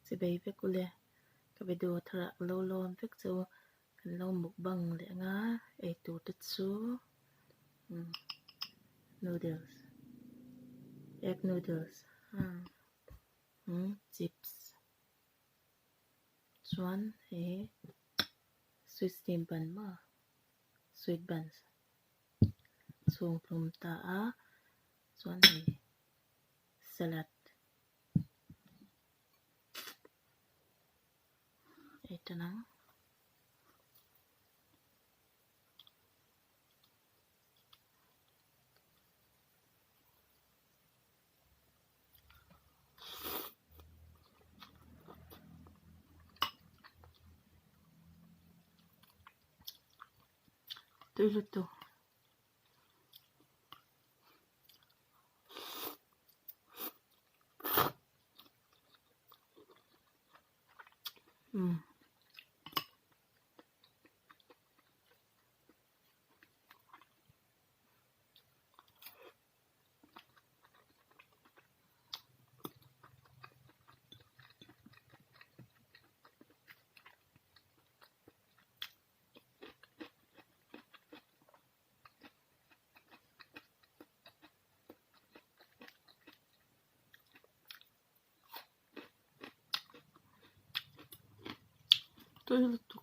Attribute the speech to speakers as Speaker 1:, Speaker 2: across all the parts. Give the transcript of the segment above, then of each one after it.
Speaker 1: si bay vek ule kabido thara lo lom vek chu kan lo mukbang le nga ei tu te chu noodles egg noodles chips chuan he sweet steam bun ma sweet buns chung plum ta a chuan he salad etanang tu luto tu luto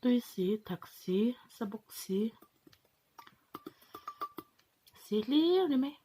Speaker 1: tui si thak si sabuk si si liu ni mai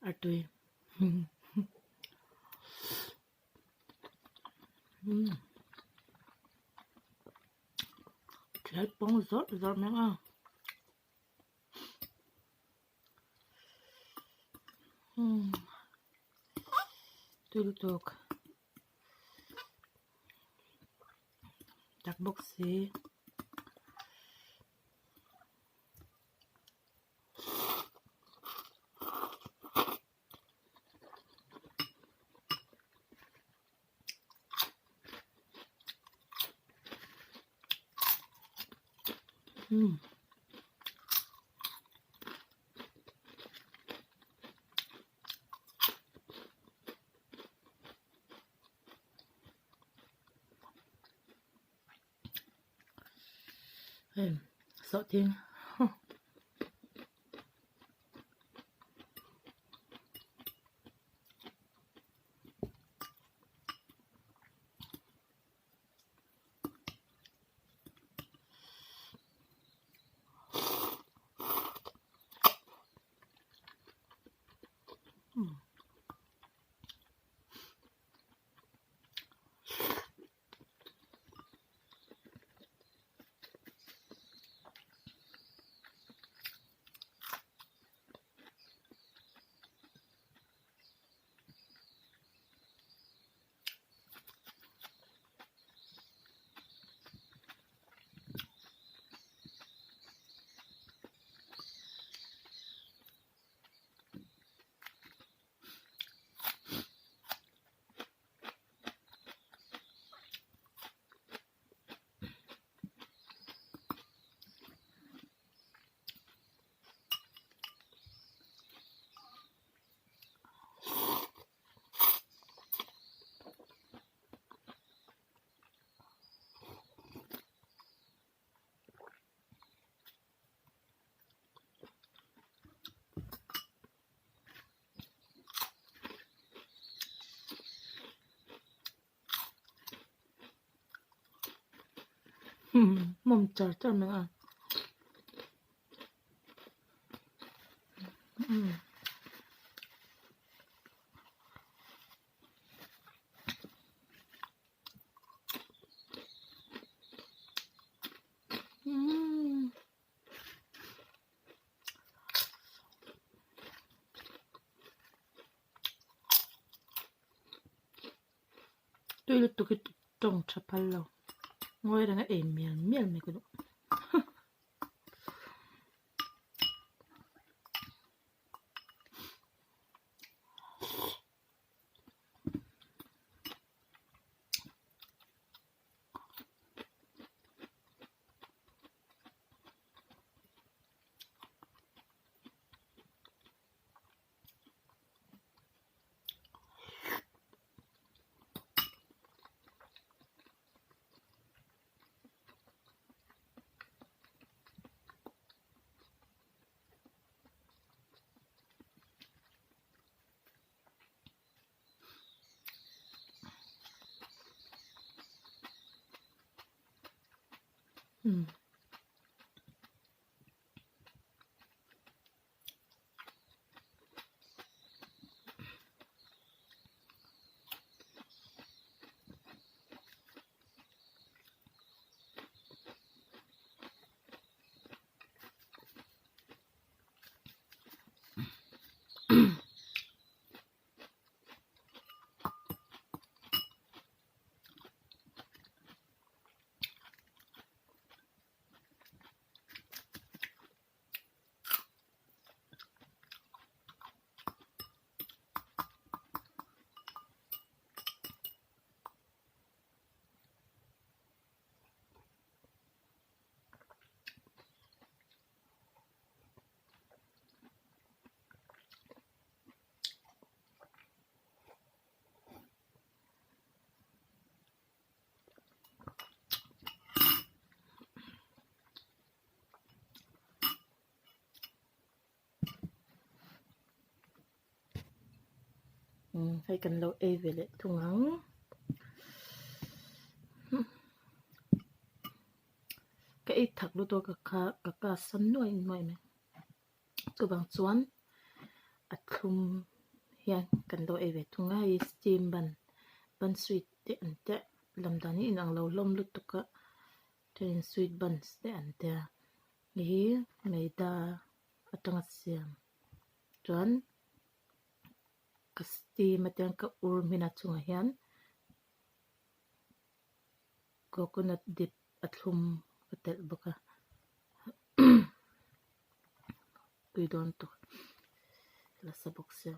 Speaker 1: atui lấy bông rốt mấy à tutuk tak boxy sợ tiếng 멈춰 mấy à tôi lúc tôi cái trồng chập lâu ngồi đang êm miền mấy cái đó hay cần lâu e về lại thùng ống cái thật lúc tôi cả sân nuôi mày tôi bằng chuan at khum hian cần lâu e về thùng hay steam ban sweet te ante lam dani in ang lo lom lu tuka Ten sweet buns te an te hi meida atanga siam chuan kasti matiang ka ur mina chunga hian coconut dip atlum patel boka we don't to la sabok se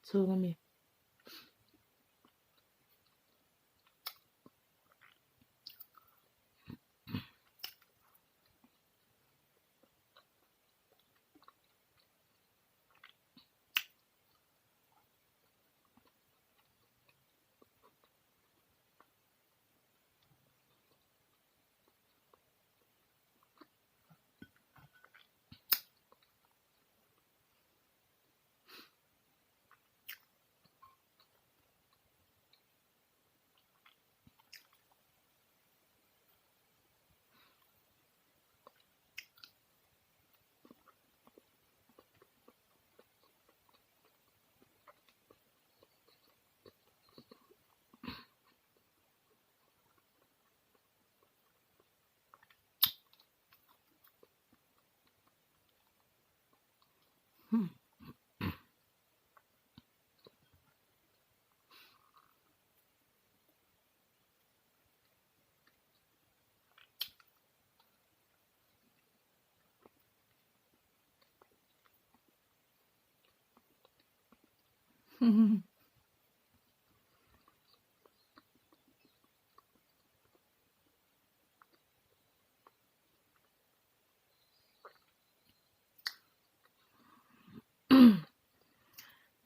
Speaker 1: so ngami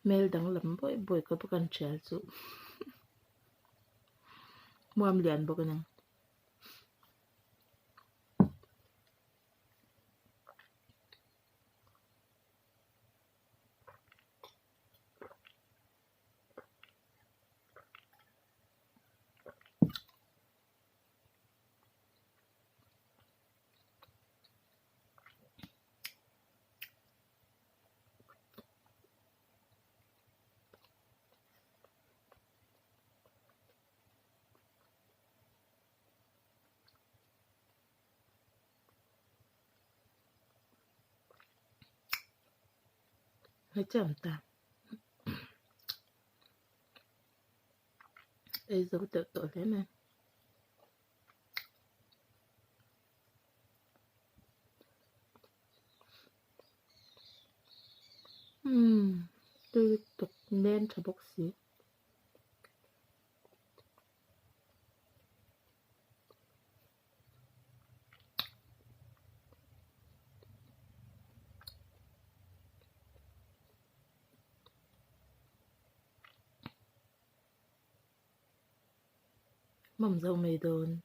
Speaker 1: mel dang lam boy boy ko bukan chel chu muam lian bokan hai cham ta ei zo to le na tôi tục nên cho bốc xí mầm dâu mày đồn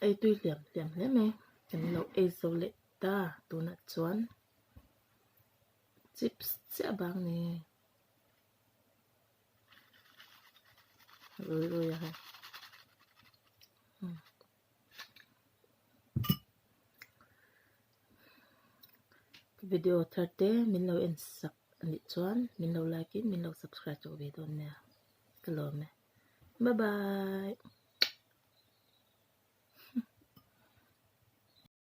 Speaker 1: ai tui liam hle me kan lo ei zo le ta tuna chuan chips cha bang ni rồi ha video tharte min lo en sak ani chuan min lo like min lo subscribe cho video nè. Hello me. Bye bye.